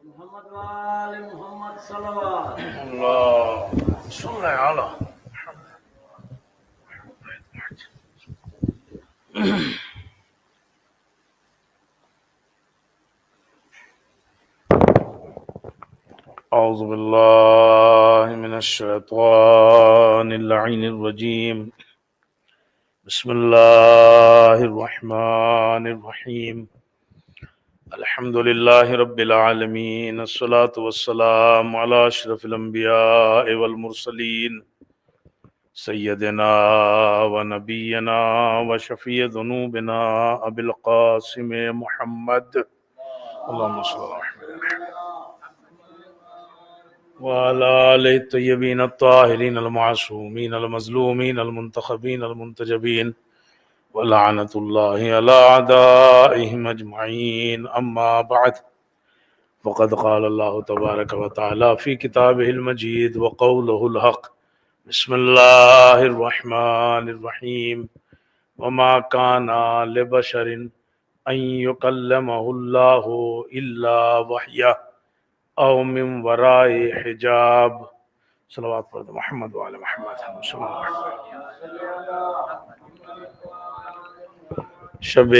محمد وآل محمد صلوات اللہ صلی علی اعوذ باللہ من الشیطان اللعین الرجیم بسم اللہ الرحمن الرحیم الحمد للہ رب العالمین الصلاة والسلام علی اشرف الانبیاء والمرسلین سیدنا و نبینا و شفیع ذنوبنا ابی القاسم محمد اللہم صلی اللہ علیہ وعلى آل الطیبین الطاہرین المعصومین المظلومین المنتخبین المنتجبین ولعنت اللہ علی اعدائهم اجمعین اما بعد فقد قال اللہ تبارک و تعالی فی کتابہ المجید وقولہ الحق بسم اللہ الرحمن الرحیم وما كان لبشر ان يكلمه الله الا وحیا او من وراء حجاب صلوات پر محمد وعلی محمد صلی اللہ علیہ وسلم۔ شب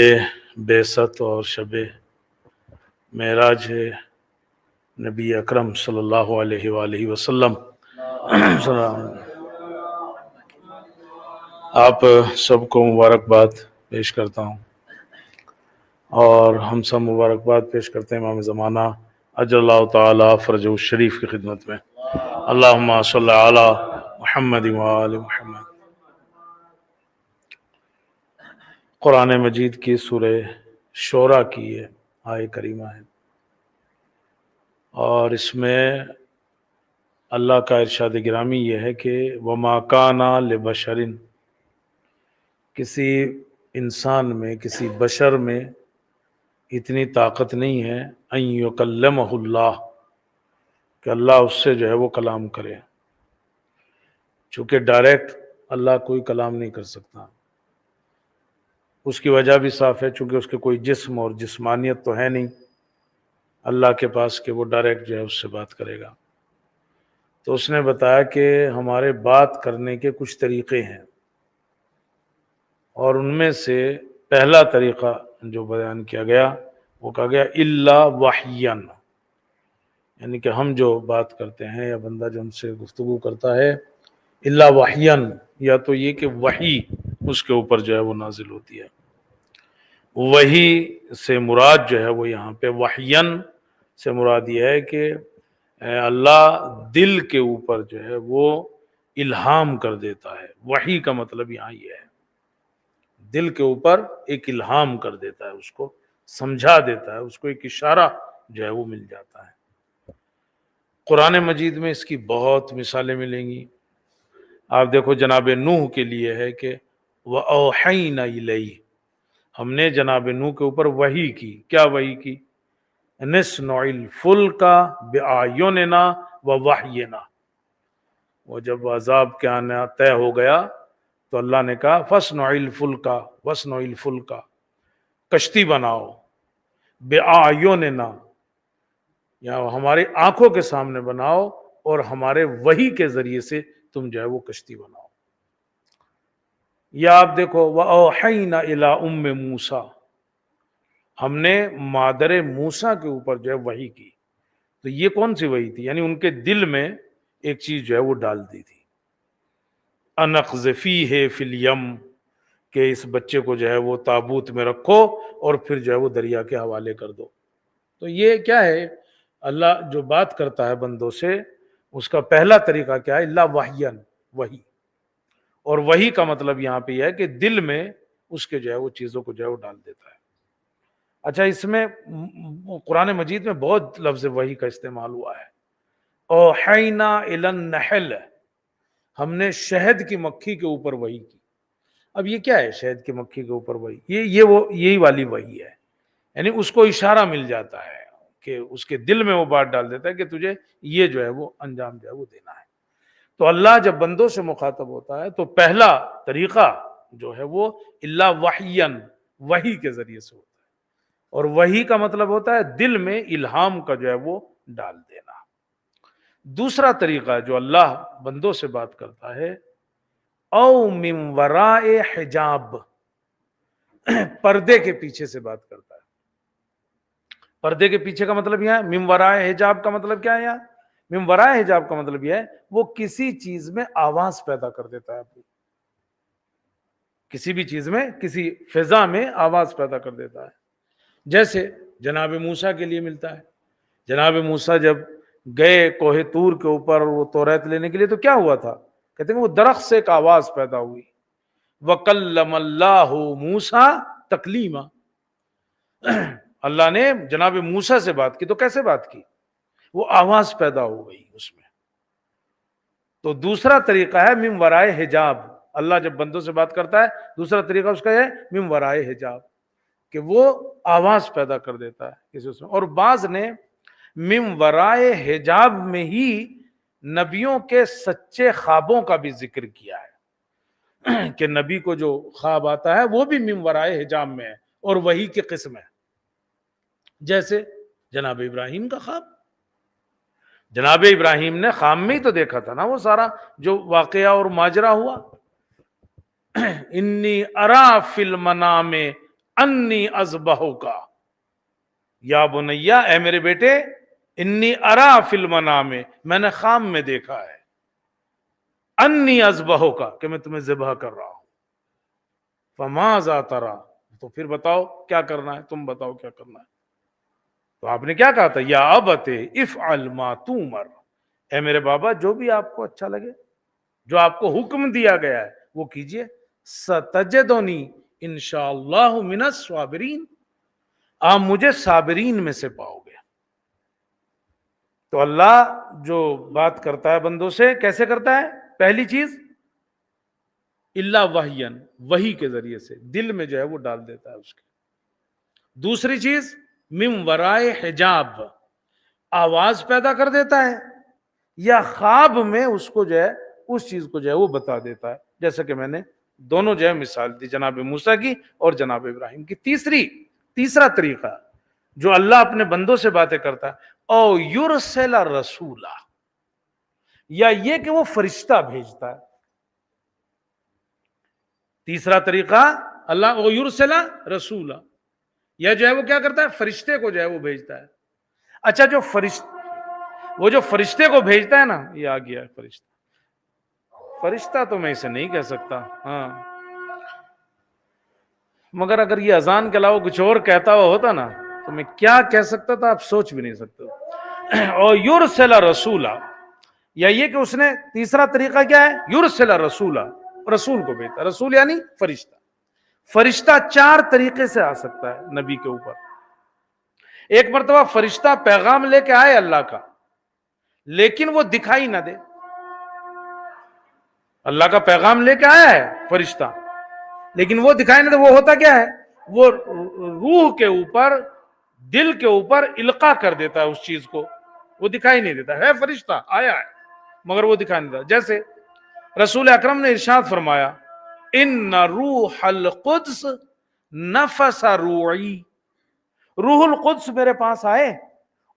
بعثت اور شب معراج ہے نبی اکرم صلی اللہ علیہ وآلہ وسلم۔ آپ سب کو مبارکباد پیش کرتا ہوں اور ہم سب مبارکباد پیش کرتے ہیں امام زمانہ اجر اللہ تعالی فرجہ الشریف کی خدمت میں۔ اللہم صلی علی محمد وآل محمد۔ قرآن مجید کی سورہ شورى کی یہ آیہ کریمہ ہے اور اس میں اللہ کا ارشاد گرامی یہ ہے کہ وَمَا كَانَ لِبَشَرٍ، کسی انسان میں کسی بشر میں اتنی طاقت نہیں ہے ان یکلمہ اللہ کہ اللہ اس سے جو ہے وہ کلام کرے، چونکہ ڈائریکٹ اللہ کوئی کلام نہیں کر سکتا۔ اس کی وجہ بھی صاف ہے، چونکہ اس کے کوئی جسم اور جسمانیت تو ہے نہیں اللہ کے پاس کہ وہ ڈائریکٹ جو ہے اس سے بات کرے گا۔ تو اس نے بتایا کہ ہمارے بات کرنے کے کچھ طریقے ہیں اور ان میں سے پہلا طریقہ جو بیان کیا گیا وہ کہا گیا الا وحیاً، یعنی کہ ہم جو بات کرتے ہیں یا بندہ جو ہم سے گفتگو کرتا ہے الا وحیاً، یا تو یہ کہ وحی اس کے اوپر جو ہے وہ نازل ہوتی ہے۔ وحی سے مراد جو ہے وہ یہاں پہ وحیاً سے مراد یہ ہے کہ اللہ دل کے اوپر جو ہے وہ الہام کر دیتا ہے۔ وحی کا مطلب یہاں یہ ہے دل کے اوپر ایک الہام کر دیتا ہے، اس کو سمجھا دیتا ہے، اس کو ایک اشارہ جو ہے وہ مل جاتا ہے۔ قرآن مجید میں اس کی بہت مثالیں ملیں گی۔ آپ دیکھو جناب نوح کے لیے ہے کہ وَأَوْحَيْنَا إِلَيْهِ، ہم نے جناب نوح کے اوپر وحی کی۔ کیا وحی کی؟ نَصْنَعُ الْفُلْكَ بِأَعْيُنِنَا وَوَحْيِنَا۔ وہ جب عذاب کے آنا طے ہو گیا تو اللہ نے کہا فَاصْنَعِ الْفُلْكَ وَاصْنَعِ الْفُلْكَ، کشتی بناؤ، بِأَعْيُنِنَا، یا ہماری آنکھوں کے سامنے بناؤ اور ہمارے وحی کے ذریعے سے تم جو ہے وہ کشتی بناؤ۔ یا آپ دیکھو وَأَوْحَيْنَا إِلَىٰ أُمِّ مُوسَىٰ، ہم نے مادر موسیٰ کے اوپر جو ہے وحی کی۔ تو یہ کون سی وحی تھی؟ یعنی ان کے دل میں ایک چیز جو ہے وہ ڈال دی تھی، أَنْ اقذفیہ فی الیم، کہ اس بچے کو جو ہے وہ تابوت میں رکھو اور پھر جو ہے وہ دریا کے حوالے کر دو۔ تو یہ کیا ہے؟ اللہ جو بات کرتا ہے بندوں سے اس کا پہلا طریقہ کیا ہے؟ اللہ وحیاً، وحی۔ اور وحی کا مطلب یہاں پہ یہ ہے کہ دل میں اس کے جو ہے وہ چیزوں کو جو ہے وہ ڈال دیتا ہے۔ اچھا، اس میں قرآن مجید میں بہت لفظ وحی کا استعمال ہوا ہے۔ اوحینا الی النحل، ہم نے شہد کی مکھی کے اوپر وحی کی۔ اب یہ کیا ہے شہد کی مکھی کے اوپر وحی؟ یہی والی وحی ہے، یعنی اس کو اشارہ مل جاتا ہے کہ اس کے دل میں وہ بات ڈال دیتا ہے کہ تجھے یہ جو ہے وہ انجام جو ہے وہ دینا ہے۔ تو اللہ جب بندوں سے مخاطب ہوتا ہے تو پہلا طریقہ جو ہے وہ الا وحیاً، وحی کے ذریعے سے ہوتا ہے، اور وحی کا مطلب ہوتا ہے دل میں الہام کا جو ہے وہ ڈال دینا۔ دوسرا طریقہ جو اللہ بندوں سے بات کرتا ہے، او من وراء حجاب، پردے کے پیچھے سے بات کرتا ہے۔ پردے کے پیچھے کا مطلب یہ ہے، من وراء حجاب کا مطلب کیا ہے یہاں؟ من وراء حجاب کا مطلب یہ ہے وہ کسی چیز میں آواز پیدا کر دیتا ہے، کسی بھی چیز میں، کسی فضا میں آواز پیدا کر دیتا ہے۔ جیسے جناب موسیٰ کے لیے ملتا ہے، جناب موسیٰ جب گئے کوہ طور کے اوپر وہ توریت لینے کے لیے تو کیا ہوا تھا؟ کہتے ہیں وہ درخت سے ایک آواز پیدا ہوئی، وَكَلَّمَ اللَّهُ مُوسَىٰ تَكْلِيمًا، اللہ نے جناب موسیٰ سے بات کی، تو کیسے بات کی؟ وہ آواز پیدا ہو گئی اس میں۔ تو دوسرا طریقہ ہے من ورائے حجاب، اللہ جب بندوں سے بات کرتا ہے دوسرا طریقہ اس کا ہے من ورائے حجاب، کہ وہ آواز پیدا کر دیتا ہے کسی اس میں۔ اور بعض نے من ورائے حجاب میں ہی نبیوں کے سچے خوابوں کا بھی ذکر کیا ہے، کہ نبی کو جو خواب آتا ہے وہ بھی من ورائے حجاب میں ہے اور وحی کی قسم ہے۔ جیسے جناب ابراہیم کا خواب، جناب ابراہیم نے خواب میں ہی تو دیکھا تھا نا وہ سارا جو واقعہ اور ماجرا ہوا، انی ارا فی المنام انی اذبحک یا بنیا، اے میرے بیٹے، انی ارا فی المنام، میں نے خواب میں دیکھا ہے، انی اذبحک، کہ میں تمہیں ذبح کر رہا ہوں، فماذا تری، تو پھر بتاؤ کیا کرنا ہے، تم بتاؤ کیا کرنا ہے۔ تو آپ نے کیا کہا تھا؟ یا ابت افعل ما تؤمر، اے میرے بابا جو بھی آپ کو اچھا لگے، جو آپ کو حکم دیا گیا ہے وہ کیجئے، ستجدنی انشاءاللہ من الصابرین، آپ مجھے صابرین میں سے پاؤ گے۔ تو اللہ جو بات کرتا ہے بندوں سے کیسے کرتا ہے؟ پہلی چیز الا وحین، وحی کے ذریعے سے دل میں جو ہے وہ ڈال دیتا ہے اس کے۔ دوسری چیز من ورائے حجاب، آواز پیدا کر دیتا ہے، یا خواب میں اس کو جو ہے اس چیز کو جو ہے وہ بتا دیتا ہے، جیسا کہ میں نے دونوں جو ہے مثال دی، جناب موسیٰ کی اور جناب ابراہیم کی۔ تیسرا طریقہ جو اللہ اپنے بندوں سے باتیں کرتا ہے، او یرسل رسولا، یا یہ کہ وہ فرشتہ بھیجتا ہے۔ تیسرا طریقہ اللہ او یرسل رسولا، یا جو ہے وہ کیا کرتا ہے؟ فرشتے کو جو ہے وہ بھیجتا ہے۔ اچھا وہ جو فرشتے کو بھیجتا ہے نا، یہ آ گیا ہے فرشتہ تو میں اسے نہیں کہہ سکتا، ہاں، مگر اگر یہ اذان کے علاوہ کچھ اور کہتا ہوا ہوتا نا تو میں کیا کہہ سکتا تھا آپ سوچ بھی نہیں سکتے۔ اور یرسل رسولا، یا یہ کہ اس نے تیسرا طریقہ کیا ہے؟ یرسل رسولا، رسول کو بھیجتا، رسول یعنی فرشتہ۔ فرشتہ چار طریقے سے آ سکتا ہے نبی کے اوپر۔ ایک مرتبہ فرشتہ پیغام لے کے آئے اللہ کا، لیکن وہ دکھائی نہ دے۔ اللہ کا پیغام لے کے آیا ہے فرشتہ، لیکن وہ دکھائی نہ دے۔ وہ ہوتا کیا ہے؟ وہ روح کے اوپر، دل کے اوپر القاء کر دیتا ہے اس چیز کو، وہ دکھائی نہیں دیتا ہے۔ فرشتہ آیا ہے مگر وہ دکھائی نہیں دیتا۔ جیسے رسول اکرم نے ارشاد فرمایا، ان روح القدس نفس روعی، روح القدس میرے پاس آئے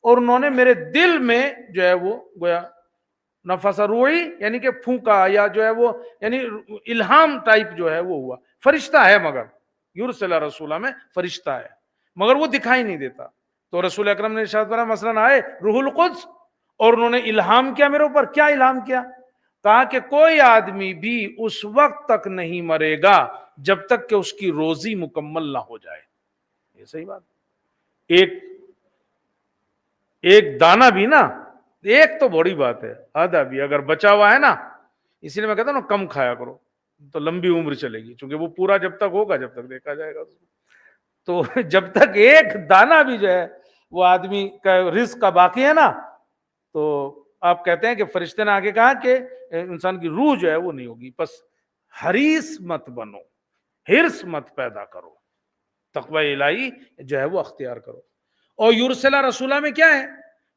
اور انہوں نے میرے دل میں جو ہے وہ گویا نفس روعی یعنی کہ پھونکا، یا جو ہے وہ یعنی الہام ٹائپ جو ہے وہ ہوا۔ فرشتہ ہے، مگر یرسل رسولہ میں فرشتہ ہے مگر وہ دکھائی نہیں دیتا۔ تو رسول اکرم نے ارشاد فرمایا مثلا آئے روح القدس اور انہوں نے الہام کیا میرے اوپر۔ کیا الہام کیا؟ کہا کہ کوئی آدمی بھی اس وقت تک نہیں مرے گا جب تک کہ اس کی روزی مکمل نہ ہو جائے۔ یہ صحیح بات، ایک دانہ بھی نا، ایک تو بڑی بات ہے، آدھا بھی اگر بچا ہوا ہے نا، اسی لیے میں کہتا ہوں نا کم کھایا کرو تو لمبی عمر چلے گی، چونکہ وہ پورا جب تک ہوگا جب تک دیکھا جائے گا۔ تو جب تک ایک دانہ بھی جو ہے وہ آدمی کا رزق کا باقی ہے نا، تو آپ کہتے ہیں کہ فرشتے نے آگے کہا کہ انسان کی روح جو ہے وہ نہیں ہوگی۔ پس حریص مت بنو، حرص مت پیدا کرو، تقوی الہی جو ہے وہ اختیار کرو۔ اور یرسلہ رسولہ میں کیا ہے؟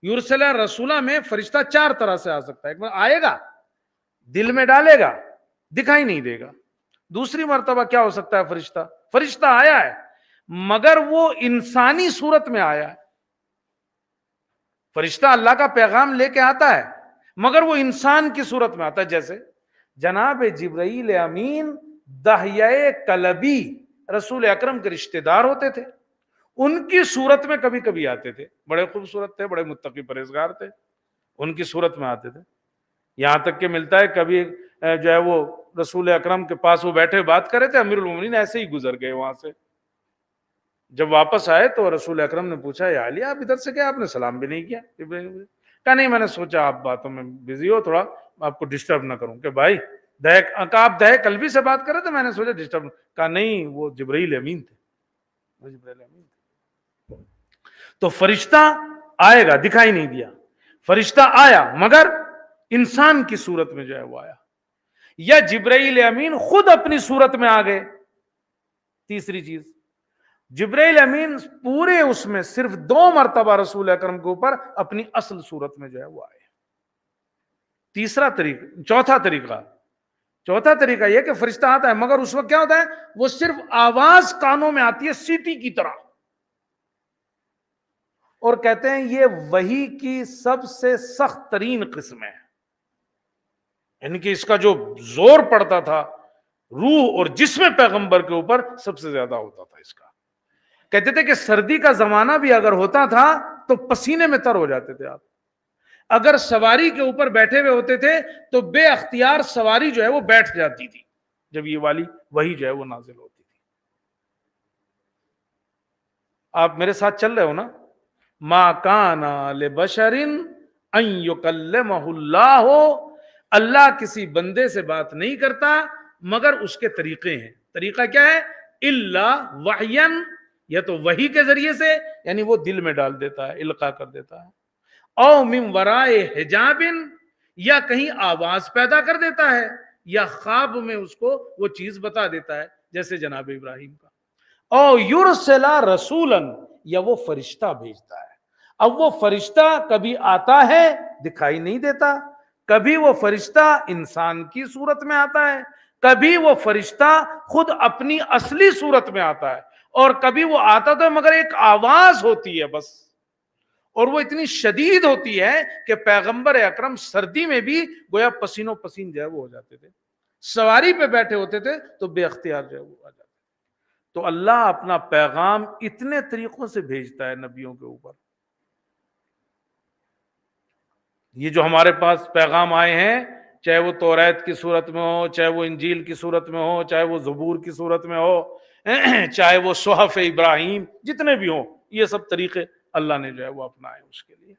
یرسلہ رسولہ میں فرشتہ چار طرح سے آ سکتا ہے۔ ایک بار آئے گا، دل میں ڈالے گا، دکھائی نہیں دے گا۔ دوسری مرتبہ کیا ہو سکتا ہے؟ فرشتہ آیا ہے مگر وہ انسانی صورت میں آیا ہے، فرشتہ اللہ کا پیغام لے کے آتا ہے مگر وہ انسان کی صورت میں آتا ہے. جیسے جناب جبرائیل امین دحیہ کلبی رسول اکرم کے رشتہ دار ہوتے تھے, ان کی صورت میں کبھی کبھی آتے تھے. بڑے خوبصورت تھے, بڑے متقی پرہیزگار تھے, ان کی صورت میں آتے تھے. یہاں تک کہ ملتا ہے کبھی جو ہے وہ رسول اکرم کے پاس وہ بیٹھے بات کر رہے تھے, امیر المومنین ایسے ہی گزر گئے وہاں سے. جب واپس آئے تو رسول اکرم نے پوچھا, یا علی آپ ادھر سے گئے, آپ نے سلام بھی نہیں کیا. کہا نہیں, میں نے سوچا آپ باتوں میں بزی ہو, تھوڑا آپ کو ڈسٹرب نہ کروں. کہ بھائی آپ دہ قلبی سے بات کر رہے تھے, میں نے سوچا ڈسٹرب. کہا نہیں, وہ جبرائیل امین تھے, وہ جبرائیل امین تھے. تو فرشتہ آئے گا, دکھائی نہیں دیا, فرشتہ آیا مگر انسان کی صورت میں جو ہے وہ آیا, یا جبرائیل امین خود اپنی صورت میں آ گئے. تیسری چیز, جبرائیل امین پورے اس میں صرف 2 مرتبہ رسول اکرم کے اوپر اپنی اصل صورت میں جو ہے وہ آئے. چوتھا طریقہ یہ کہ فرشتہ آتا ہے مگر اس وقت کیا ہوتا ہے, وہ صرف آواز کانوں میں آتی ہے سیٹی کی طرح, اور کہتے ہیں یہ وحی کی سب سے سخت ترین قسم ہے. یعنی کہ اس کا جو زور پڑتا تھا روح اور جسم پیغمبر کے اوپر سب سے زیادہ ہوتا تھا اس کا. کہتے تھے کہ سردی کا زمانہ بھی اگر ہوتا تھا تو پسینے میں تر ہو جاتے تھے آپ. اگر سواری کے اوپر بیٹھے ہوئے ہوتے تھے تو بے اختیار سواری جو ہے وہ بیٹھ جاتی تھی جب یہ والی وحی جو ہے وہ نازل ہوتی تھی. آپ میرے ساتھ چل رہے ہو نا. ما کان لبشر ان یکلمہ اللہ, اللہ کسی بندے سے بات نہیں کرتا مگر اس کے طریقے ہیں. طریقہ کیا ہے؟ الا وحین, یا تو وحی کے ذریعے سے, یعنی وہ دل میں ڈال دیتا ہے, القاء کر دیتا ہے, او من ورائے حجاب, یا کہیں آواز پیدا کر دیتا ہے, یا خواب میں اس کو وہ چیز بتا دیتا ہے, جیسے جناب ابراہیم کا. او یرسل رسولا, یا وہ فرشتہ بھیجتا ہے. اب وہ فرشتہ کبھی آتا ہے دکھائی نہیں دیتا, کبھی وہ فرشتہ انسان کی صورت میں آتا ہے, کبھی وہ فرشتہ خود اپنی اصلی صورت میں آتا ہے, اور کبھی وہ آتا تو مگر ایک آواز ہوتی ہے بس, اور وہ اتنی شدید ہوتی ہے کہ پیغمبر اکرم سردی میں بھی گویا پسینوں پسین جو ہے وہ ہو جاتے تھے. سواری پہ بیٹھے ہوتے تھے تو بے اختیار جو ہے وہ آ جاتے. تو اللہ اپنا پیغام اتنے طریقوں سے بھیجتا ہے نبیوں کے اوپر. یہ جو ہمارے پاس پیغام آئے ہیں, چاہے وہ توریت کی صورت میں ہو, چاہے وہ انجیل کی صورت میں ہو, چاہے وہ زبور کی صورت میں ہو, چاہے وہ صحف ابراہیم, جتنے بھی ہوں, یہ سب طریقے اللہ نے جو ہے وہ اپنائے اس کے لیے.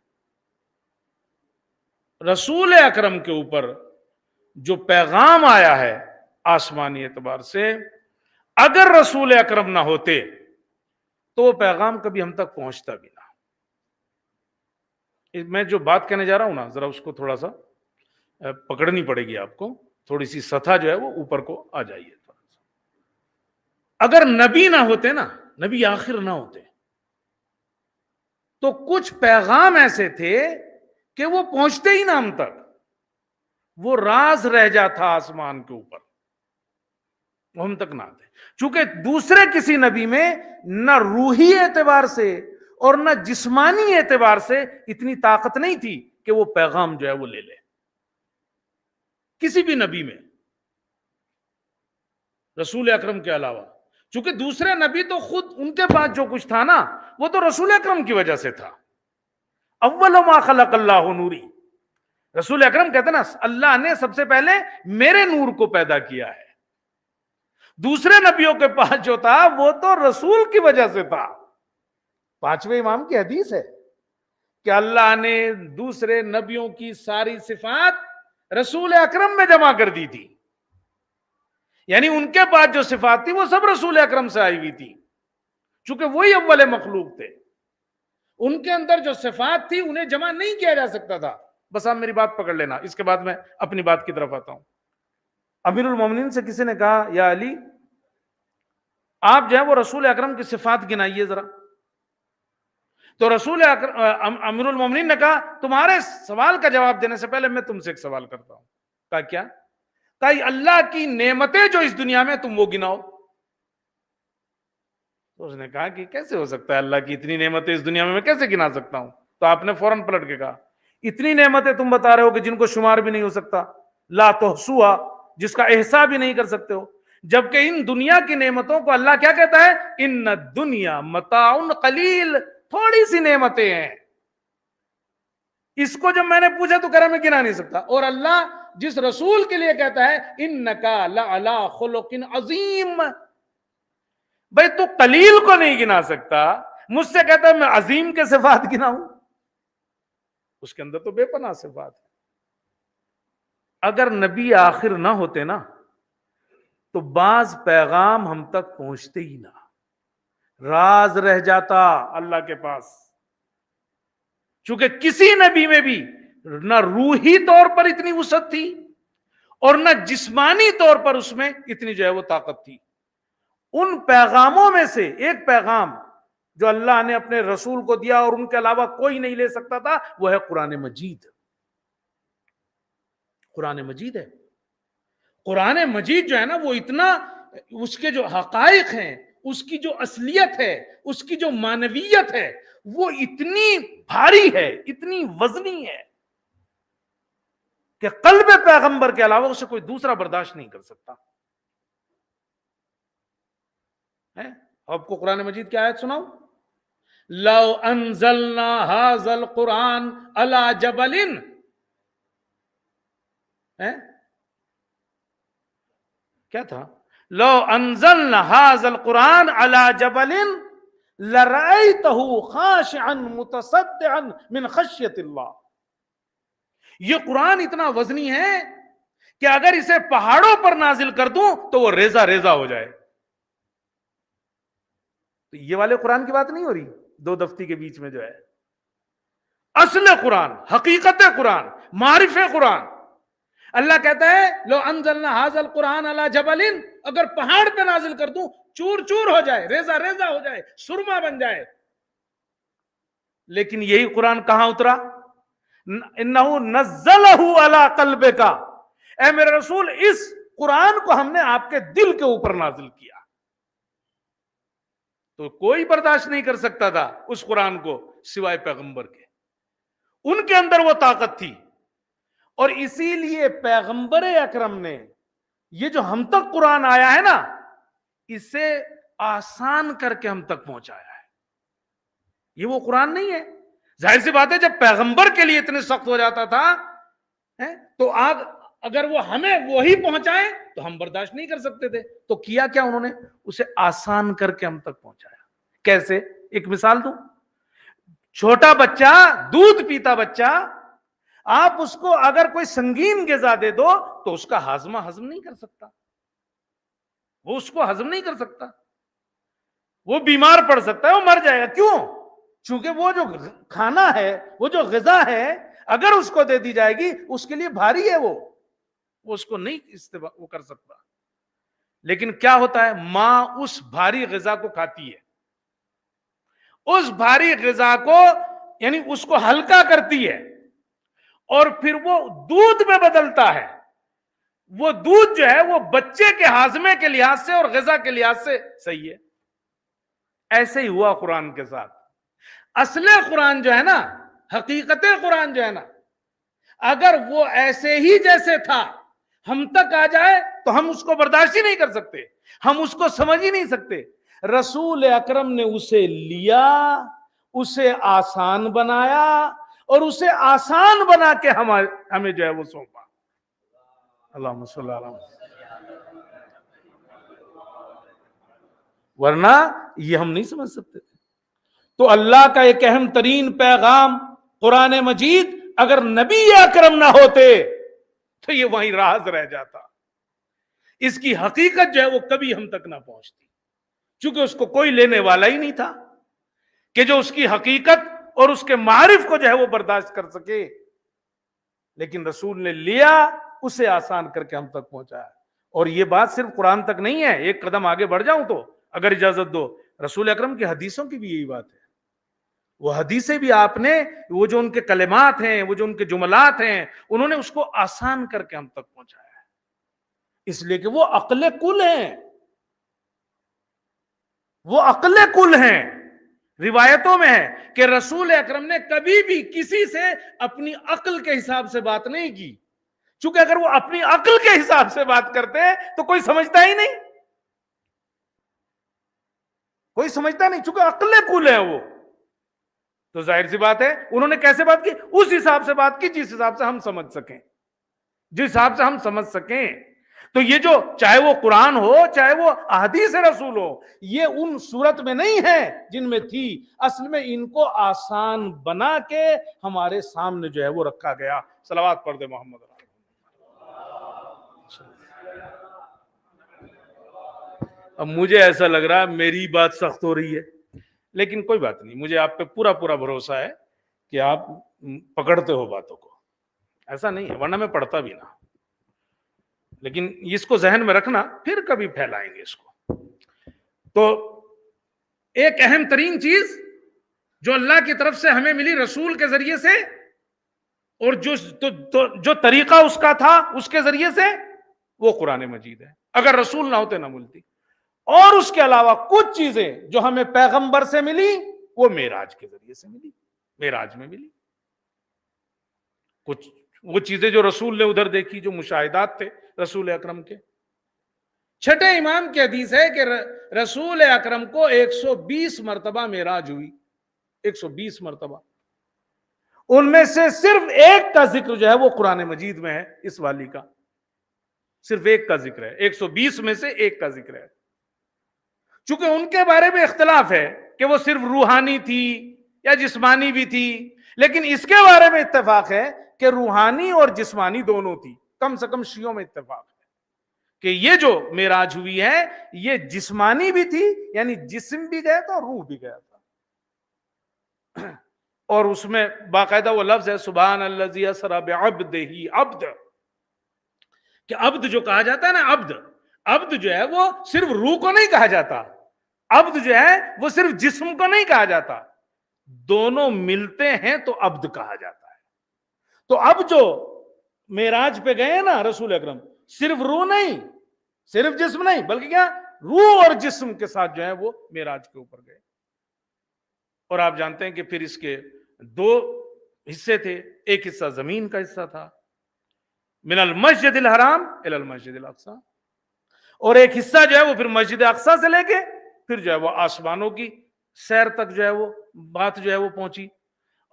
رسول اکرم کے اوپر جو پیغام آیا ہے آسمانی اعتبار سے, اگر رسول اکرم نہ ہوتے تو وہ پیغام کبھی ہم تک پہنچتا بھی نہ. میں جو بات کہنے جا رہا ہوں نا, ذرا اس کو تھوڑا سا پکڑنی پڑے گی آپ کو, تھوڑی سی سطح جو ہے وہ اوپر کو آ جائیے. اگر نبی نہ ہوتے نا, نبی آخر نہ ہوتے, تو کچھ پیغام ایسے تھے کہ وہ پہنچتے ہی نہ ہم تک, وہ راز رہ جاتا آسمان کے اوپر, وہ ہم تک نہ آتے. چونکہ دوسرے کسی نبی میں نہ روحی اعتبار سے اور نہ جسمانی اعتبار سے اتنی طاقت نہیں تھی کہ وہ پیغام جو ہے وہ لے لے, کسی بھی نبی میں, رسول اکرم کے علاوہ. چونکہ دوسرے نبی تو خود ان کے پاس جو کچھ تھا نا وہ تو رسول اکرم کی وجہ سے تھا. اول ما خلق اللہ نوری, رسول اکرم کہتے نا اللہ نے سب سے پہلے میرے نور کو پیدا کیا ہے. دوسرے نبیوں کے پاس جو تھا وہ تو رسول کی وجہ سے تھا. 5ویں امام کی حدیث ہے کہ اللہ نے دوسرے نبیوں کی ساری صفات رسول اکرم میں جمع کر دی تھی, یعنی ان کے پاس جو صفات تھی وہ سب رسول اکرم سے آئی ہوئی تھی, چونکہ وہی اول مخلوق تھے. ان کے اندر جو صفات تھی انہیں جمع نہیں کیا جا سکتا تھا. بس آپ میری بات پکڑ لینا, اس کے بعد میں اپنی بات کی طرف آتا ہوں. امیر المومنین سے کسی نے کہا, یا علی آپ جو ہے وہ رسول اکرم کی صفات گنائیے ذرا. تو امیر المومنین نے کہا, تمہارے سوال کا جواب دینے سے پہلے میں تم سے ایک سوال کرتا ہوں. کہا کیا؟ کہا اللہ کی نعمتیں جو اس دنیا میں تم وہ گناؤ. تو اس نے کہا کہ کیسے ہو سکتا ہے, اللہ کی اتنی نعمتیں اس دنیا میں کیسے گنا سکتا ہوں. تو آپ نے فوراً پلٹ کے کہا اتنی نعمتیں تم بتا رہے ہو کہ جن کو شمار بھی نہیں ہو سکتا، لا تحصوها، جس کا احصاء بھی نہیں کر سکتے ہو، جبکہ ان دنیا کی نعمتوں کو اللہ کیا کہتا ہے؟ ان الدنیا متاع قلیل، تھوڑی سی نعمتیں ہیں. اس کو جب میں نے پوچھا تو کرا میں گنا نہیں سکتا. اور اللہ جس رسول کے لیے کہتا ہے انکا لعلی خلق عظیم، بھائی تو قلیل کو نہیں گنا سکتا، مجھ سے کہتا ہے میں عظیم کے صفات گناؤں؟ اس کے اندر تو بے پناہ صفات ہے. اگر نبی آخر نہ ہوتے نا تو بعض پیغام ہم تک پہنچتے ہی نہ، راز رہ جاتا اللہ کے پاس. چونکہ کسی نبی میں بھی نہ روحی طور پر اتنی وسعت تھی اور نہ جسمانی طور پر اس میں اتنی جو ہے وہ طاقت تھی. ان پیغاموں میں سے ایک پیغام جو اللہ نے اپنے رسول کو دیا اور ان کے علاوہ کوئی نہیں لے سکتا تھا، وہ ہے قرآن مجید. قرآن مجید ہے. قرآن مجید جو ہے نا وہ اتنا، اس کے جو حقائق ہیں، اس کی جو اصلیت ہے، اس کی جو معنویت ہے، وہ اتنی بھاری ہے، اتنی وزنی ہے کہ قلب پیغمبر کے علاوہ اسے کوئی دوسرا برداشت نہیں کر سکتا. آپ کو قرآن مجید کی آیت سناؤں؟ لو انزلنا هذا القرآن على جبل، کیا تھا؟ لو انزلنا هذا القرآن على جبل لرأيته خاشعا متصدعا من خشية اللہ. یہ قرآن اتنا وزنی ہے کہ اگر اسے پہاڑوں پر نازل کر دوں تو وہ ریزہ ریزہ ہو جائے. تو یہ والے قرآن کی بات نہیں ہو رہی دو دفتی کے بیچ میں جو ہے. اصل قرآن، حقیقت قرآن، معرف قرآن. اللہ کہتا ہے لو انزلنا هذا القرآن على جبل، اگر پہاڑ پہ نازل کر دوں چور چور ہو جائے، ریزہ ریزہ ہو جائے، سرما بن جائے. لیکن یہی قرآن کہاں اترا؟ انہو نزلہ علی قلبک، اے میرے رسول اس قرآن کو ہم نے آپ کے دل کے اوپر نازل کیا. تو کوئی برداشت نہیں کر سکتا تھا اس قرآن کو سوائے پیغمبر کے. ان کے اندر وہ طاقت تھی. اور اسی لیے پیغمبر اکرم نے یہ جو ہم تک قرآن آیا ہے نا، اسے آسان کر کے ہم تک پہنچایا ہے. یہ وہ قرآن نہیں ہے. ظاہر سی بات ہے جب پیغمبر کے لیے اتنے سخت ہو جاتا تھا تو اگر وہ ہمیں وہی پہنچائے تو ہم برداشت نہیں کر سکتے تھے. تو کیا کیا انہوں نے؟ اسے آسان کر کے ہم تک پہنچایا. کیسے؟ ایک مثال دوں. چھوٹا بچہ، دودھ پیتا بچہ، آپ اس کو اگر کوئی سنگین غذا دے دو تو اس کا ہاضمہ ہضم نہیں کر سکتا، وہ اس کو ہضم نہیں کر سکتا، وہ بیمار پڑ سکتا ہے، وہ مر جائے گا. کیوں؟ چونکہ وہ جو کھانا ہے، وہ جو غذا ہے، اگر اس کو دے دی جائے گی اس کے لیے بھاری ہے، وہ اس کو نہیں وہ کر سکتا. لیکن کیا ہوتا ہے؟ ماں اس بھاری غذا کو کھاتی ہے، اس بھاری غذا کو یعنی اس کو ہلکا کرتی ہے اور پھر وہ دودھ میں بدلتا ہے. وہ دودھ جو ہے وہ بچے کے ہاضمے کے لحاظ سے اور غذا کے لحاظ سے صحیح ہے. ایسے ہی ہوا قرآن کے ساتھ. اصل قرآن جو ہے نا، حقیقت قرآن جو ہے نا، اگر وہ ایسے ہی جیسے تھا ہم تک آ جائے تو ہم اس کو برداشت ہی نہیں کر سکتے، ہم اس کو سمجھ ہی نہیں سکتے. رسول اکرم نے اسے لیا، اسے آسان بنایا اور اسے آسان بنا کے ہمیں جو ہے وہ سونپا. اللہم صلی اللہ علیہ وسلم. ورنہ یہ ہم نہیں سمجھ سکتے تھے. تو اللہ کا ایک اہم ترین پیغام قرآن مجید اگر نبی اکرم نہ ہوتے تو یہ وہیں راز رہ جاتا. اس کی حقیقت جو ہے وہ کبھی ہم تک نہ پہنچتی، چونکہ اس کو کوئی لینے والا ہی نہیں تھا کہ جو اس کی حقیقت اور اس کے معارف کو جو ہے وہ برداشت کر سکے. لیکن رسول نے لیا، اسے آسان کر کے ہم تک پہنچایا. اور یہ بات صرف قرآن تک نہیں ہے. ایک قدم آگے بڑھ جاؤں تو اگر اجازت دو، رسول اکرم کی حدیثوں کی بھی یہی بات ہے. وہ حدیثیں بھی آپ نے، وہ جو ان کے کلمات ہیں، وہ جو ان کے جملات ہیں، انہوں نے اس کو آسان کر کے ہم تک پہنچایا ہے. اس لیے کہ وہ عقل کل ہیں، وہ عقل کل ہیں. روایتوں میں ہے کہ رسول اکرم نے کبھی بھی کسی سے اپنی عقل کے حساب سے بات نہیں کی، چونکہ اگر وہ اپنی عقل کے حساب سے بات کرتے تو کوئی سمجھتا ہی نہیں، کوئی سمجھتا نہیں، چونکہ عقل کل ہے وہ، تو ظاہر سی بات ہے انہوں نے کیسے بات کی؟ اس حساب سے بات کی جس حساب سے ہم سمجھ سکیں، جس حساب سے ہم سمجھ سکیں۔ تو یہ جو چاہے وہ قرآن ہو چاہے وہ احادیث رسول ہو، یہ ان صورت میں نہیں ہے جن میں تھی، اصل میں ان کو آسان بنا کے ہمارے سامنے جو ہے وہ رکھا گیا۔ صلوات پڑھ دے محمد۔ اب مجھے ایسا لگ رہا ہے میری بات سخت ہو رہی ہے، لیکن کوئی بات نہیں، مجھے آپ پہ پورا پورا بھروسہ ہے کہ آپ پکڑتے ہو باتوں کو، ایسا نہیں ہے، ورنہ میں پڑھتا بھی نہ، لیکن اس کو ذہن میں رکھنا، پھر کبھی پھیلائیں گے اس کو۔ تو ایک اہم ترین چیز جو اللہ کی طرف سے ہمیں ملی رسول کے ذریعے سے، اور جو طریقہ اس کا تھا اس کے ذریعے سے، وہ قرآن مجید ہے۔ اگر رسول نہ ہوتے نہ ملتی۔ اور اس کے علاوہ کچھ چیزیں جو ہمیں پیغمبر سے ملی وہ معراج کے ذریعے سے ملی، معراج میں ملی۔ کچھ وہ چیزیں جو رسول نے ادھر دیکھی، جو مشاہدات تھے رسول اکرم کے۔ چھٹے امام کی حدیث ہے کہ رسول اکرم کو 120 مرتبہ معراج ہوئی، 120 مرتبہ، ان میں سے صرف ایک کا ذکر جو ہے وہ قرآن مجید میں ہے، اس والی کا صرف ایک کا ذکر ہے، 120 میں سے ایک کا ذکر ہے۔ چونکہ ان کے بارے میں اختلاف ہے کہ وہ صرف روحانی تھی یا جسمانی بھی تھی، لیکن اس کے بارے میں اتفاق ہے کہ روحانی اور جسمانی دونوں تھی، کم سے کم شیعوں میں اتفاق ہے کہ یہ جو معراج ہوئی ہے یہ جسمانی بھی تھی، یعنی جسم بھی گیا تھا اور روح بھی گیا تھا۔ اور اس میں باقاعدہ وہ لفظ ہے سبحان الذی اسری بعبدہ، عبد، کہ عبد جو کہا جاتا ہے نا، عبد جو ہے وہ صرف روح کو نہیں کہا جاتا، عبد جو ہے وہ صرف جسم کو نہیں کہا جاتا، دونوں ملتے ہیں تو عبد کہا جاتا ہے۔ تو اب جو معراج پہ گئے نا رسول اکرم، صرف روح نہیں، صرف جسم نہیں، بلکہ کیا، روح اور جسم کے ساتھ جو ہے وہ معراج کے اوپر گئے۔ اور آپ جانتے ہیں کہ پھر اس کے دو حصے تھے، ایک حصہ زمین کا حصہ تھا، من المسجد الحرام الی المسجد الاقصی، اور ایک حصہ جو ہے وہ پھر مسجد اقصی سے لے کے پھر جو ہے وہ آسمانوں کی سیر تک جو ہے وہ بات جو ہے وہ پہنچی۔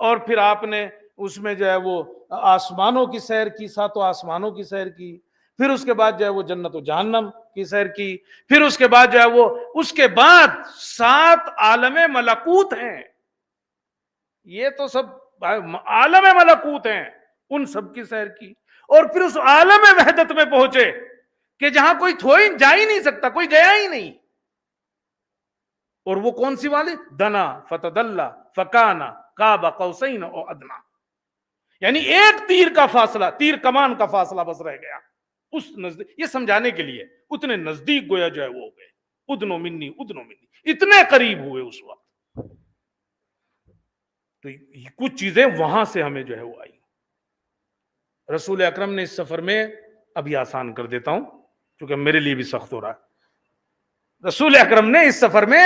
اور پھر آپ نے اس میں جو ہے وہ آسمانوں کی سیر کی، ساتوں آسمانوں کی سیر کی، پھر اس کے بعد جو ہے وہ جنت و جہنم کی سیر کی، پھر اس کے بعد جو ہے وہ اس کے بعد 7 عالم ملکوت ہیں، یہ تو سب عالم ملکوت ہیں، ان سب کی سیر کی، اور پھر اس عالم وحدت میں پہنچے کہ جہاں کوئی جا ہی نہیں سکتا، کوئی گیا ہی نہیں۔ اور وہ کون سی والی؟ دنا فتدلا فکانا قاب قوسین او ادنا، یعنی ایک تیر کا فاصلہ، تیر کمان کا فاصلہ بس رہ گیا اس نزدیک، یہ سمجھانے کے لیے اتنے نزدیک گویا جو ہے وہ ہو گئے، ادنو منی ادنو منی، اتنے قریب ہوئے اس وقت۔ تو کچھ چیزیں وہاں سے ہمیں جو ہے وہ آئی۔ رسول اکرم نے اس سفر میں، ابھی آسان کر دیتا ہوں کیونکہ میرے لیے بھی سخت ہو رہا ہے، رسول اکرم نے اس سفر میں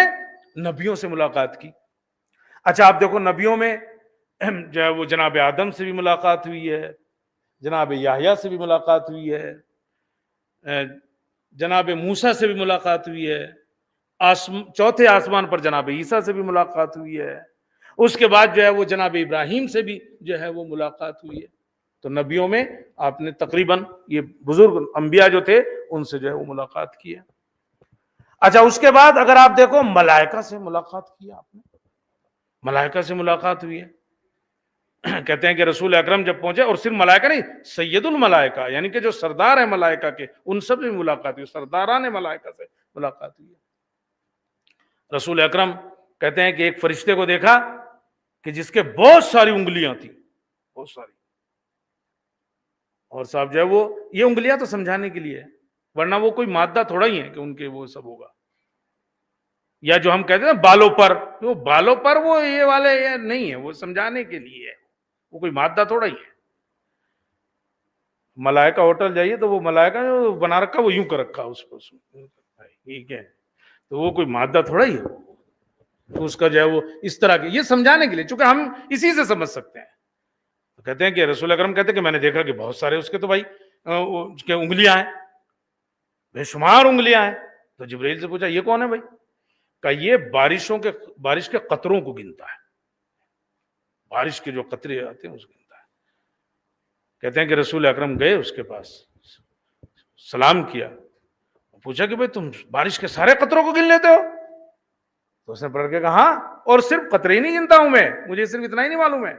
نبیوں سے ملاقات کی۔ اچھا آپ دیکھو، نبیوں میں جو ہے وہ جناب آدم سے بھی ملاقات ہوئی ہے، جناب یحییٰ سے بھی ملاقات ہوئی ہے، جناب موسیٰ سے بھی ملاقات ہوئی ہے، چوتھے آسمان پر جناب عیسیٰ سے بھی ملاقات ہوئی ہے، اس کے بعد جو ہے وہ جناب ابراہیم سے بھی جو ہے وہ ملاقات ہوئی ہے۔ تو نبیوں میں آپ نے تقریباً یہ بزرگ انبیاء جو تھے ان سے جو ہے وہ ملاقات کی ہے۔ اچھا اس کے بعد اگر آپ دیکھو، ملائکہ سے ملاقات کی آپ نے، ملائکہ سے ملاقات ہوئی ہے۔ کہتے ہیں کہ رسول اکرم جب پہنچے، اور صرف ملائکہ نہیں، سید الملائکہ یعنی کہ جو سردار ہیں ملائکہ کے، ان سب سے ملاقات ہوئی، سرداران ملائکہ سے ملاقات ہوئی ہے۔ رسول اکرم کہتے ہیں کہ ایک فرشتے کو دیکھا کہ جس کے بہت ساری انگلیاں تھیں، بہت ساری، اور صاحب جو ہے وہ یہ انگلیاں تو سمجھانے کے لیے ہے، ورنہ وہ کوئی مادہ تھوڑا ہی ہے کہ ان کے وہ سب ہوگا۔ یا جو ہم کہتے ہیں بالوں پر، وہ بالوں پر وہ یہ والے یہ نہیں ہے، وہ سمجھانے کے لیے ہے، وہ کوئی مادہ تھوڑا ہی ہے۔ ملائکہ ہوٹل جائیے تو وہ ملائکہ جو بنا رکھا وہ یوں کر رکھا اس کو، ٹھیک ہے، تو وہ کوئی مادہ تھوڑا ہی ہے۔ تو اس کا جو ہے وہ اس طرح کے، یہ سمجھانے کے لیے، چونکہ ہم اسی سے سمجھ سکتے ہیں. تو کہتے ہیں کہ رسول اکرم کہتے ہیں کہ میں نے دیکھا کہ بہت سارے اس کے تو بھائی اس کے انگلیاں ہیں، بے شمار انگلیاں ہیں. تو جبرائیل سے پوچھا یہ کون ہے بھائی؟ کہ یہ بارش کے قطروں کو گنتا ہے، بارش کے جو قطرے آتے ہیں اس کو گنتا ہے. کہتے ہیں کہ رسول اکرم گئے اس کے پاس، سلام کیا، پوچھا کہ بھائی تم بارش کے سارے قطروں کو گن لیتے ہو؟ تو اس نے پڑھ کے کہا ہاں، اور صرف قطرے ہی نہیں گنتا ہوں میں، مجھے صرف اتنا ہی نہیں معلوم ہے،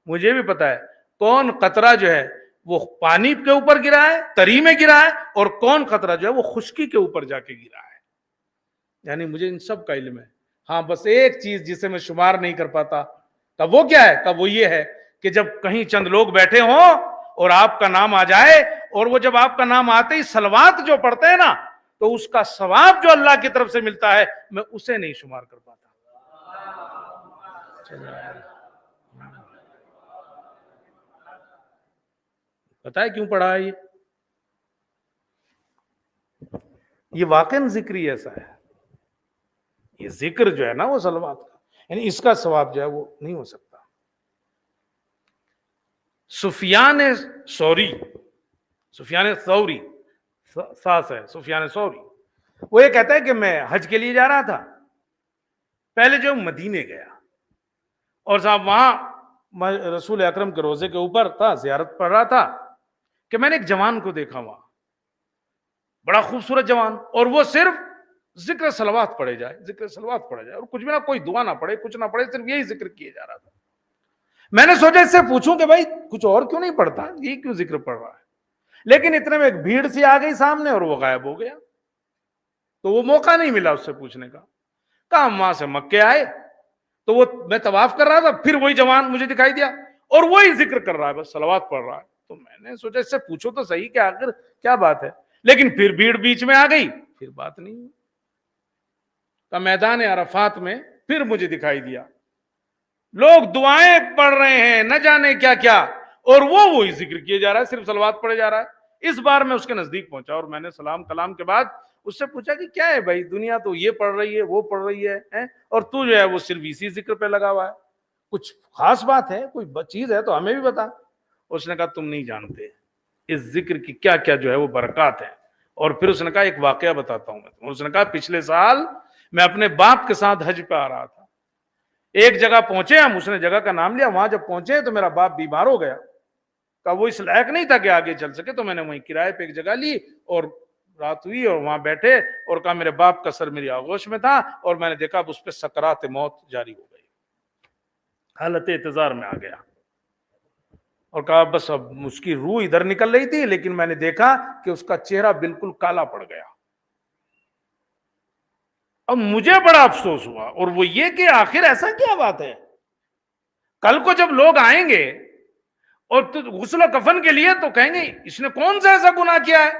مجھے بھی پتا ہے کون قطرہ جو ہے وہ پانی کے اوپر گرا ہے، تری میں گرا ہے، اور کون قطرہ جو ہے وہ خشکی کے اوپر جا کے گرا ہے. یعنی مجھے ان سب کا علم ہے. ہاں بس ایک چیز جسے میں شمار نہیں کر پاتا، کہ وہ کیا ہے؟ کہ وہ یہ ہے کہ جب کہیں چند لوگ بیٹھے ہوں اور آپ کا نام آ جائے، اور وہ جب آپ کا نام آتے ہی صلوات جو پڑھتے ہیں نا، تو اس کا ثواب جو اللہ کی طرف سے ملتا ہے میں اسے نہیں شمار کر پاتا. پتہ ہے کیوں پڑھا ہے یہ واقعاً ذکری ایسا ہے. یہ ذکر جو ہے نا وہ صلوات کا، یعنی اس کا ثواب جو ہے وہ نہیں ہو سکتا. سفیان ثوری ساس ہے سفیان ثوری، وہ یہ کہتا ہے کہ میں حج کے لیے جا رہا تھا، پہلے جو مدینے گیا، اور صاحب وہاں رسول اکرم کے روزے کے اوپر تھا، زیارت پڑھ رہا تھا، کہ میں نے ایک جوان کو دیکھا وہاں، بڑا خوبصورت جوان، اور وہ صرف ذکر صلوات پڑھے جائے، ذکر صلوات پڑھے جائے، اور کچھ بھی نہ، کوئی دعا نہ پڑھے، کچھ نہ پڑھے، صرف یہی ذکر کیے جا رہا تھا. میں نے سوچا اس سے پوچھوں کہ بھائی کچھ اور کیوں نہیں پڑھتا، یہ کیوں ذکر پڑھ رہا ہے؟ لیکن اتنے میں ایک بھیڑ سی آ گئی سامنے اور وہ غائب ہو گیا، تو وہ موقع نہیں ملا اس سے پوچھنے کا. کہا ہم وہاں سے مکے آئے تو وہ میں طواف کر رہا تھا، پھر وہی جوان مجھے دکھائی دیا اور وہی ذکر کر رہا ہے، بس صلوات پڑھ رہا ہے. تو میں نے سوچا اس سے پوچھو تو صحیح کہ آخر کیا بات ہے، لیکن پھر بھیڑ بیچ میں آ گئی، پھر بات نہیں ہوئی. کا میدان عرفات میں پھر مجھے دکھائی دیا، لوگ دعائیں پڑھ رہے ہیں نہ جانے کیا کیا، اور وہ وہی ذکر کیے جا رہا ہے، صرف صلوات پڑھے جا رہا ہے. اس بار میں اس کے نزدیک پہنچا اور میں نے سلام کلام کے بعد اس سے پوچھا کہ کیا ہے بھائی، دنیا تو یہ پڑھ رہی ہے وہ پڑھ رہی ہے اور تو جو ہے وہ صرف اسی ذکر پہ لگا ہوا ہے، کچھ خاص بات ہے، کوئی چیز ہے تو ہمیں بھی بتا. اس نے کہا تم نہیں جانتے اس ذکر کی کیا کیا جو ہے وہ برکات ہیں. اور پھر اس نے کہا ایک واقعہ بتاتا ہوں میں. اس نے کہا پچھلے سال میں اپنے باپ کے ساتھ حج پہ آ رہا تھا، ایک جگہ پہنچے ہم، اس نے جگہ کا نام لیا، وہاں جب پہنچے تو میرا باپ بیمار ہو گیا، کہ وہ اس لائق نہیں تھا کہ آگے چل سکے، تو میں نے وہیں کرائے پہ ایک جگہ لی اور رات ہوئی اور وہاں بیٹھے، اور کہا میرے باپ کا سر میری آغوش میں تھا اور میں نے دیکھا اب اس پہ سکرات موت جاری ہو گئی، حالت اعتذار میں آ گیا، اور کہا بس اب اس کی روح ادھر نکل رہی تھی لیکن میں نے دیکھا کہ اس کا چہرہ بالکل کالا پڑ گیا. اب مجھے بڑا افسوس ہوا، اور وہ یہ کہ آخر ایسا کیا بات ہے، کل کو جب لوگ آئیں گے اور غسل و کفن کے لیے تو کہیں گے اس نے کون سا ایسا گناہ کیا ہے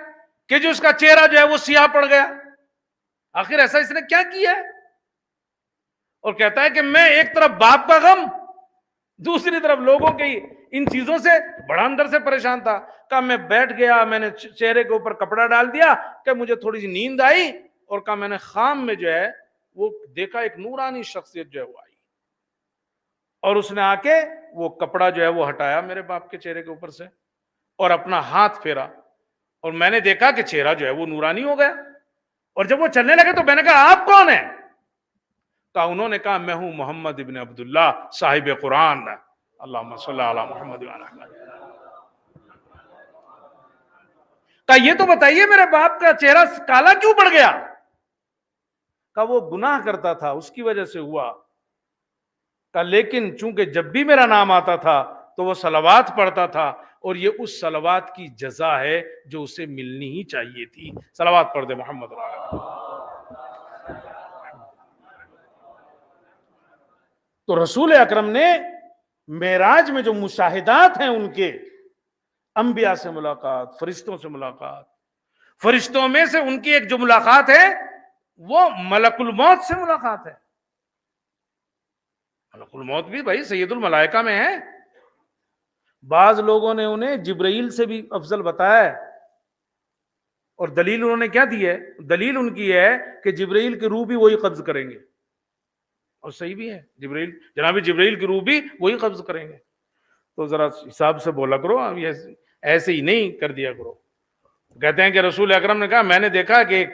کہ جو اس کا چہرہ جو ہے وہ سیاہ پڑ گیا، آخر ایسا اس نے کیا کیا ہے. اور کہتا ہے کہ میں ایک طرف باپ کا غم، دوسری طرف لوگوں کی ان چیزوں سے بڑا اندر سے پریشان تھا. کہا میں بیٹھ گیا، میں نے چہرے کے اوپر کپڑا ڈال دیا کہ مجھے تھوڑی سی نیند آئی، اور کہا میں نے خام میں جو ہے وہ دیکھا ایک نورانی شخصیت جو ہے وہ آئی، اور اس نے آ کے وہ کپڑا جو ہے وہ ہٹایا میرے باپ کے چہرے کے اوپر سے اور اپنا ہاتھ پھیرا، اور میں نے دیکھا کہ چہرہ جو ہے وہ نورانی ہو گیا. اور جب وہ چلنے لگے تو میں نے کہا آپ کون ہیں؟ کہا انہوں نے کہا میں ہوں محمد ابن عبداللہ صاحب قرآن، اللہم صلی علی محمد وعلی محمد. کہا یہ تو بتائیے میرے باپ کا چہرہ کالا کیوں پڑ گیا؟ کہا وہ گناہ کرتا تھا اس کی وجہ سے ہوا. کہا لیکن چونکہ جب بھی میرا نام آتا تھا تو وہ صلوات پڑھتا تھا، اور یہ اس صلوات کی جزا ہے جو اسے ملنی ہی چاہیے تھی. صلوات پڑھ دے محمد علیہ. تو رسول اکرم نے معراج میں جو مشاہدات ہیں ان کے، انبیاء سے ملاقات، فرشتوں سے ملاقات، فرشتوں میں سے ان کی ایک جو ملاقات ہے وہ ملک الموت سے ملاقات ہے. ملک الموت بھی بھائی سید الملائکہ میں ہے، بعض لوگوں نے انہیں جبرائیل سے بھی افضل بتایا ہے، اور دلیل انہوں نے کیا دی ہے؟ دلیل ان کی ہے کہ جبرائیل کی روح بھی وہی قبض کریں گے، اور صحیح بھی ہے، جبرائیل جناب جبرائیل کی روح بھی وہی قبض کریں گے. تو ذرا حساب سے بولا کرو، ایسے ہی نہیں کر دیا کرو. کہتے ہیں کہ رسول اکرم نے کہا میں نے دیکھا کہ ایک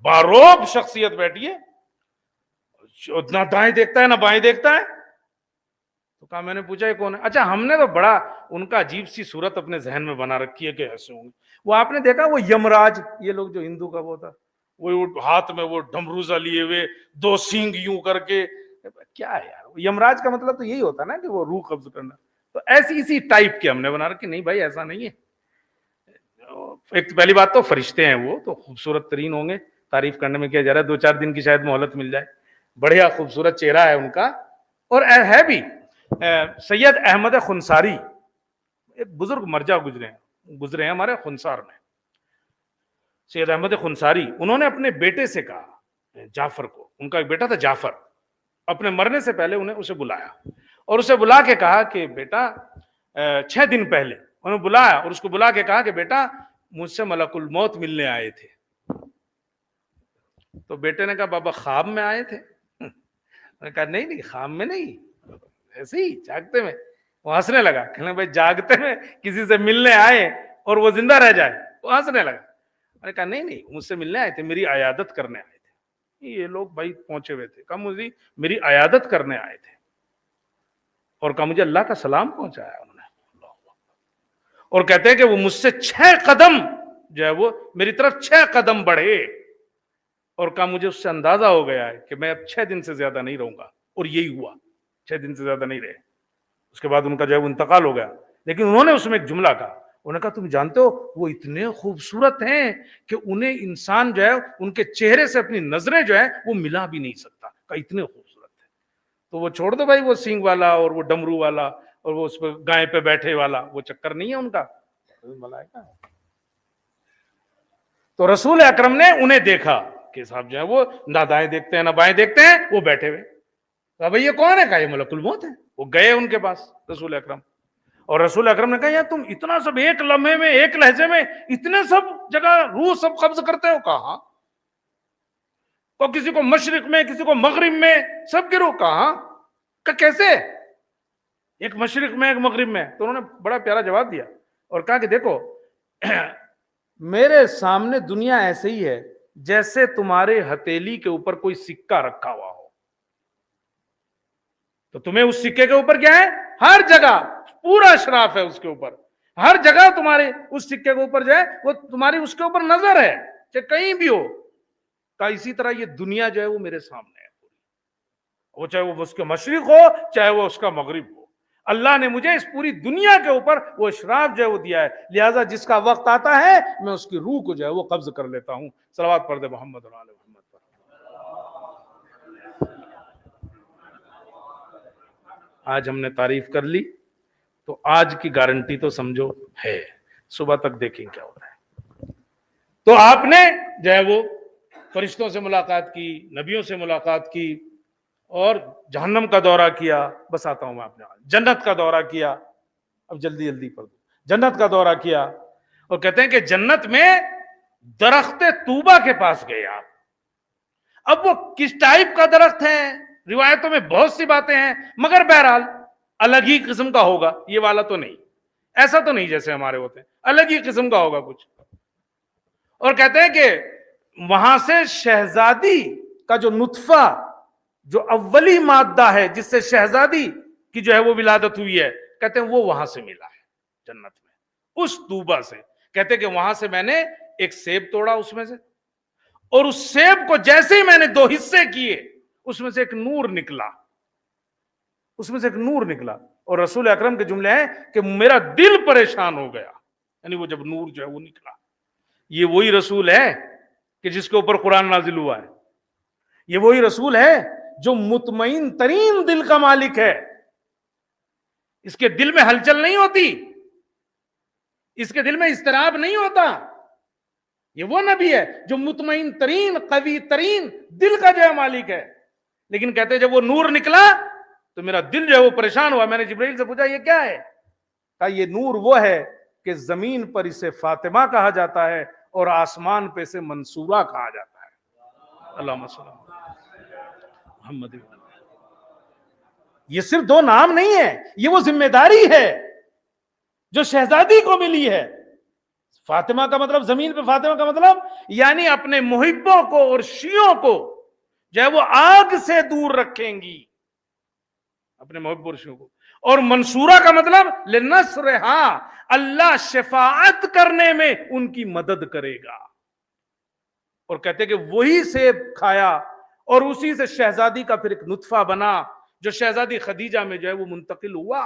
باروب شخصیت بیٹھی ہے، نہ دائیں دیکھتا ہے نہ بائیں دیکھتا ہے. تو کہا میں نے پوچھا یہ کون ہے؟ اچھا ہم نے تو بڑا ان کا عجیب سی صورت اپنے ذہن میں بنا رکھی ہے کہ ایسے ہوں گے. وہ آپ نے دیکھا وہ یمراج، یہ لوگ جو ہندو کا وہ تھا، وہ ہاتھ میں وہ ڈمروزہ لیے ہوئے، دو سینگ یوں کر کے، کیا ہے یار؟ یمراج کا مطلب تو یہی ہوتا نا کہ وہ روح قبض کرنا. تو ایسی اسی ٹائپ کے ہم نے بنا رکھی. نہیں بھائی ایسا نہیں ہے. ایک تو پہلی بات تو فرشتے ہیں، وہ تو خوبصورت ترین ہوں گے، تعریف کرنے میں کیا جا رہا ہے، 2-4 دن کی شاید مہلت مل جائے. بڑھیا خوبصورت چہرہ ہے ان کا. اور ہے بھی سید احمد خنساری، ایک بزرگ مرجع گزرے ہیں ہمارے خنسار میں. سید احمد خنساری، انہوں نے اپنے بیٹے سے کہا، جعفر کو، ان کا ایک بیٹا تھا جعفر، اپنے مرنے سے پہلے اسے بلایا اور اسے بلا کے کہا کہ بیٹا 6 دن پہلے انہوں نے بلایا اور اس کو بلا کے کہا کہ بیٹا مجھ سے ملک الموت ملنے آئے تھے. تو بیٹے نے کہا بابا خواب میں آئے تھے؟ نے کہا نہیں خواب میں نہیں، ایسے ہی جاگتے میں. وہ ہنسنے لگا، کہنے بھائی جاگتے میں کسی سے ملنے آئے اور وہ زندہ رہ جائے؟ وہ ہنسنے لگا. میں نے کہا نہیں مجھ سے ملنے آئے تھے، میری عیادت کرنے آئے تھے. یہ لوگ بھائی پہنچے ہوئے تھے. کہا مجھے میری عیادت کرنے آئے تھے اور کہا مجھے اللہ کا سلام پہنچایا انہوں نے. اور کہتے ہیں کہ وہ مجھ سے 6 قدم جو ہے وہ میری طرف 6 قدم بڑھے اور کہا مجھے اس سے اندازہ ہو گیا ہے کہ میں اب 6 دن سے زیادہ نہیں رہوں گا. اور یہی ہوا، 6 دن سے زیادہ نہیں رہے. اس کے بعد ان کا جو ہے وہ انتقال ہو گیا. لیکن انہوں نے اس میں ایک جملہ کہا، انہوں نے کہا تم جانتے ہو وہ اتنے خوبصورت ہیں کہ انہیں انسان جو ہے ان کے چہرے سے اپنی نظریں جو ہے وہ ملا بھی نہیں سکتا. کہا اتنے خوبصورت ہیں. تو وہ چھوڑ دو بھائی، وہ سینگ والا اور وہ ڈمرو والا اور وہ اس پہ گائے پہ بیٹھے والا، وہ چکر نہیں ہے ان کا. تو رسول اکرم نے انہیں دیکھا کہ صاحب جو ہے وہ نہ دائیں دیکھتے ہیں نہ بائیں دیکھتے ہیں، وہ بیٹھے ہوئے. کہا بھائی یہ کون ہے؟ کہا یہ ملک الموت ہے. وہ گئے ان کے پاس رسول اکرم، اور رسول اکرم نے کہا یار تم اتنا سب ایک لمحے میں ایک لہجے میں اتنے سب جگہ روح سب قبض کرتے ہو؟ کہا تو کسی کو مشرق میں کسی کو مغرب میں سب کی روح. کہا کیسے؟ ایک مشرق میں ایک مغرب میں. تو انہوں نے بڑا پیارا جواب دیا اور کہا کہ دیکھو میرے سامنے دنیا ایسے ہی ہے جیسے تمہارے ہتھیلی کے اوپر کوئی سکہ رکھا ہوا ہو. تو تمہیں اس سکے کے اوپر کیا ہے؟ ہر جگہ پورا اشراف ہے اس کے اوپر. ہر جگہ تمہارے اس سکے کے اوپر جو ہے وہ تمہاری اس کے اوپر نظر ہے، چاہے کہیں بھی ہو. کہا اسی طرح یہ دنیا جو ہے وہ میرے سامنے ہے، وہ چاہے وہ اس کے مشرق ہو چاہے وہ اس کا مغرب ہو. اللہ نے مجھے اس پوری دنیا کے اوپر وہ اشراف جو ہے وہ دیا ہے، لہٰذا جس کا وقت آتا ہے میں اس کی روح کو جو ہے وہ قبض کر لیتا ہوں. صلوات پڑھ دے محمد اور آل محمد پر. آج ہم نے تعریف کر لی تو آج کی گارنٹی تو سمجھو ہے، صبح تک دیکھیں کیا ہوتا ہے. تو آپ نے جو ہے وہ فرشتوں سے ملاقات کی، نبیوں سے ملاقات کی اور جہنم کا دورہ کیا. بس آتا ہوں میں آپ نے جنت کا دورہ کیا. اب جلدی جلدی پڑھ دو. جنت کا دورہ کیا اور کہتے ہیں کہ جنت میں درخت طوبہ کے پاس گئے آپ. اب وہ کس ٹائپ کا درخت ہے روایتوں میں بہت سی باتیں ہیں، مگر بہرحال الگ ہی قسم کا ہوگا. یہ والا تو نہیں، ایسا تو نہیں جیسے ہمارے ہوتے ہیں، الگ ہی قسم کا ہوگا کچھ. اور کہتے ہیں کہ وہاں سے شہزادی کا جو نطفہ، جو اولی مادہ ہے جس سے شہزادی کی جو ہے وہ ولادت ہوئی ہے، کہتے ہیں وہ وہاں سے ملا ہے جنت میں، اس طوبہ سے. کہتے ہیں کہ وہاں سے میں نے ایک سیب توڑا اس میں سے، اور اس سیب کو جیسے ہی میں نے 2 حصے کیے اس میں سے ایک نور نکلا، اس میں سے ایک نور نکلا. اور رسول اکرم کے جملے ہیں کہ میرا دل پریشان ہو گیا. یعنی وہ جب نور جو ہے وہ نکلا. یہ وہی رسول ہے کہ جس کے اوپر قرآن نازل ہوا ہے. یہ وہی رسول ہے جو مطمئن ترین دل کا مالک ہے. اس کے دل میں ہلچل نہیں ہوتی، اس کے دل میں اضطراب نہیں ہوتا. یہ وہ نبی ہے جو مطمئن ترین قوی ترین دل کا جو ہے مالک ہے. لیکن کہتے ہیں جب وہ نور نکلا تو میرا دل جو ہے وہ پریشان ہوا. میں نے جبرائیل سے پوچھا یہ کیا ہے؟ کہا یہ نور وہ ہے کہ زمین پر اسے فاطمہ کہا جاتا ہے اور آسمان پہ اسے منصورہ کہا جاتا ہے. اللہم صلی اللہ محمد. یہ صرف دو نام نہیں ہے، یہ وہ ذمہ داری ہے جو شہزادی کو ملی ہے. فاطمہ کا مطلب زمین پہ فاطمہ کا مطلب یعنی اپنے محبوں کو اور شیعوں کو جو ہے وہ آگ سے دور رکھیں گی، اپنے محبوں اور شیعوں کو. اور منصورہ کا مطلب لنصرہا، اللہ شفاعت کرنے میں ان کی مدد کرے گا. اور کہتے کہ وہی سیب کھایا اور اسی سے شہزادی کا پھر ایک نطفہ بنا جو شہزادی خدیجہ میں جو ہے وہ منتقل ہوا.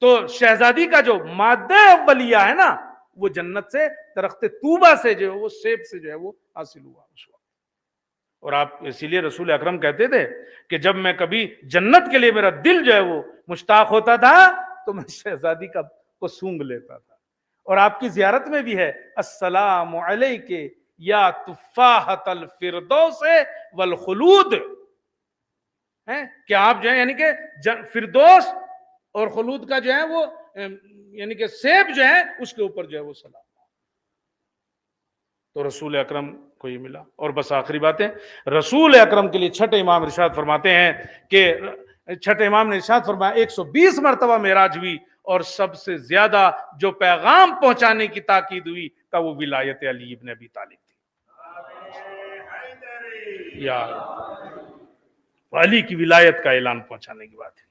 تو شہزادی کا جو مادہ اولیہ ہے نا وہ جنت سے درخت طوبہ سے جو ہے وہ سیب سے جو ہے وہ حاصل ہوا اس وقت. اور آپ اسی لیے رسول اکرم کہتے تھے کہ جب میں کبھی جنت کے لیے میرا دل جو ہے وہ مشتاق ہوتا تھا تو میں شہزادی کا کو سونگ لیتا تھا. اور آپ کی زیارت میں بھی ہے السلام علیک یا تفاحۃ الفردوس والخلود، کہ آپ جو ہے یعنی کہ فردوس اور خلود کا جو ہے وہ یعنی کہ سیب جو ہے اس کے اوپر جو ہے وہ سلام. تو رسول اکرم کو یہ ملا. اور بس آخری باتیں، رسول اکرم کے لیے چھٹے امام ارشاد فرماتے ہیں کہ چھٹے امام نے ارشاد فرمایا 120 مرتبہ معراج ہوئی اور سب سے زیادہ جو پیغام پہنچانے کی تاکید ہوئی کا وہ ولایت علی ابن ابی طالب تھی. یا علی کی ولایت کا اعلان پہنچانے کی بات ہے.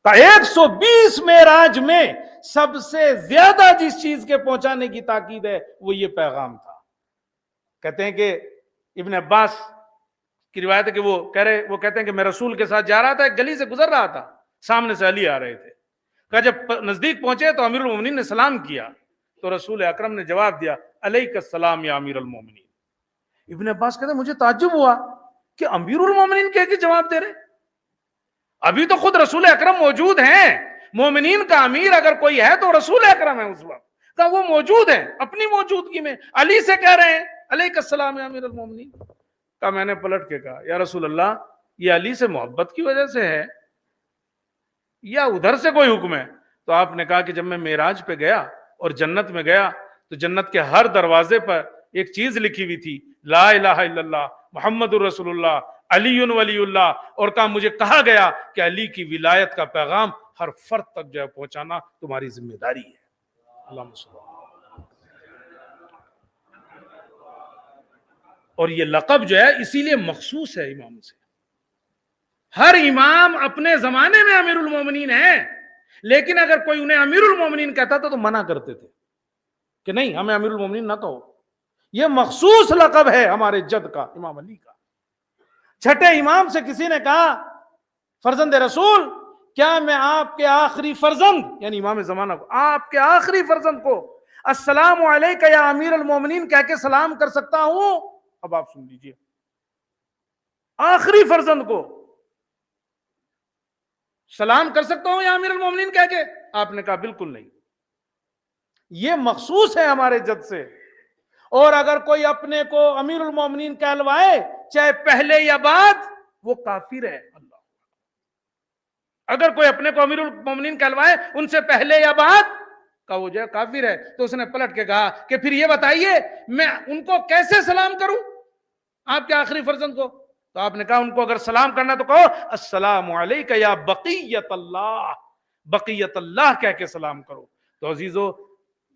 120 معراج میں سب سے زیادہ جس چیز کے پہنچانے کی تاکید ہے وہ یہ پیغام تھا. کہتے ہیں کہ ابن عباس کی روایت ہے کہ وہ کہتے ہیں کہ میں رسول کے ساتھ جا رہا تھا، ایک گلی سے گزر رہا تھا، سامنے سے علی آ رہے تھے. کہ جب نزدیک پہنچے تو امیر المومنین نے سلام کیا تو رسول اکرم نے جواب دیا علیک السلام یا امیر المومنین. ابن عباس کہتے ہیں مجھے تعجب ہوا کہ امیر المومنین کہہ کے جواب دے رہے. ابھی تو خود رسول اکرم موجود ہیں، مومنین کا امیر اگر کوئی ہے تو رسول اکرم ہے. اس وقت کہ وہ موجود ہیں، اپنی موجودگی میں علی سے کہہ رہے ہیں علیک السلام یا امیر المومنین. کہ میں نے پلٹ کے کہا یا رسول اللہ یہ علی سے محبت کی وجہ سے ہے یا ادھر سے کوئی حکم ہے؟ تو آپ نے کہا کہ جب میں معراج پہ گیا اور جنت میں گیا تو جنت کے ہر دروازے پر ایک چیز لکھی ہوئی تھی لا الہ الا اللہ محمد الرسول اللہ علی ولی اللہ. اور کہا مجھے کہا گیا کہ علی کی ولایت کا پیغام ہر فرد تک جو ہے پہنچانا تمہاری ذمہ داری ہے. اللہم صلی اللہ. اور یہ لقب جو ہے اسی لیے مخصوص ہے امام سے. ہر امام اپنے زمانے میں امیر المومنین ہے، لیکن اگر کوئی انہیں امیر المومنین کہتا تھا تو منع کرتے تھے کہ نہیں ہمیں امیر المومنین نہ کہو. یہ مخصوص لقب ہے ہمارے جد کا، امام علی کا. چھٹے امام سے کسی نے کہا فرزند رسول کیا میں آپ کے آخری فرزند یعنی امام زمانہ کو، آپ کے آخری فرزند کو السلام علیک یا امیر المومنین کہہ کے سلام کر سکتا ہوں؟ اب آپ سن لیجئے، آخری فرزند کو سلام کر سکتا ہوں یا امیر المومنین کہہ کے؟ آپ نے کہا بالکل نہیں، یہ مخصوص ہے ہمارے جد سے. اور اگر کوئی اپنے کو امیر المومنین کہلوائے چاہے پہلے یا بعد وہ کافر ہے. اللہ اگر کوئی اپنے کو امیر المومنین کہلوائے ان سے پہلے یا بعد کا وہ جو ہے کافر ہے. تو اس نے پلٹ کے کہا کہ پھر یہ بتائیے میں ان کو کیسے سلام کروں آپ کے آخری فرزند کو؟ تو آپ نے کہا ان کو اگر سلام کرنا تو کہو السلام علیک یا بقیت اللہ، بقیت اللہ کہہ کے سلام کرو. تو عزیزو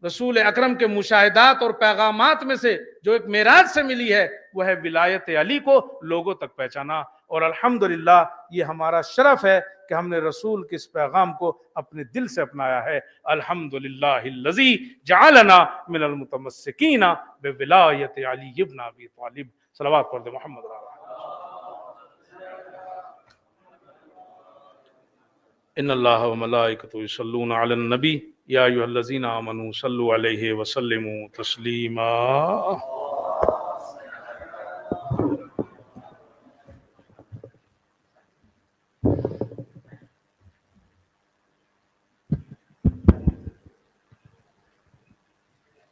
رسول اکرم کے مشاہدات اور پیغامات میں سے جو ایک معراج سے ملی ہے وہ ہے ولایت علی کو لوگوں تک پہنچانا. اور الحمدللہ یہ ہمارا شرف ہے کہ ہم نے رسول کے اس پیغام کو اپنے دل سے اپنایا ہے. الحمدللہ الذی جعلنا من المتمسکین بولایت علی ابن ابی طالب. صلوات پڑھ دے محمد رسول اللہ. ان اللہ وملائکتہ یصلون علی النبی یا ایھا الذین آمنوا صلوا علیہ وسلموا تسلیما.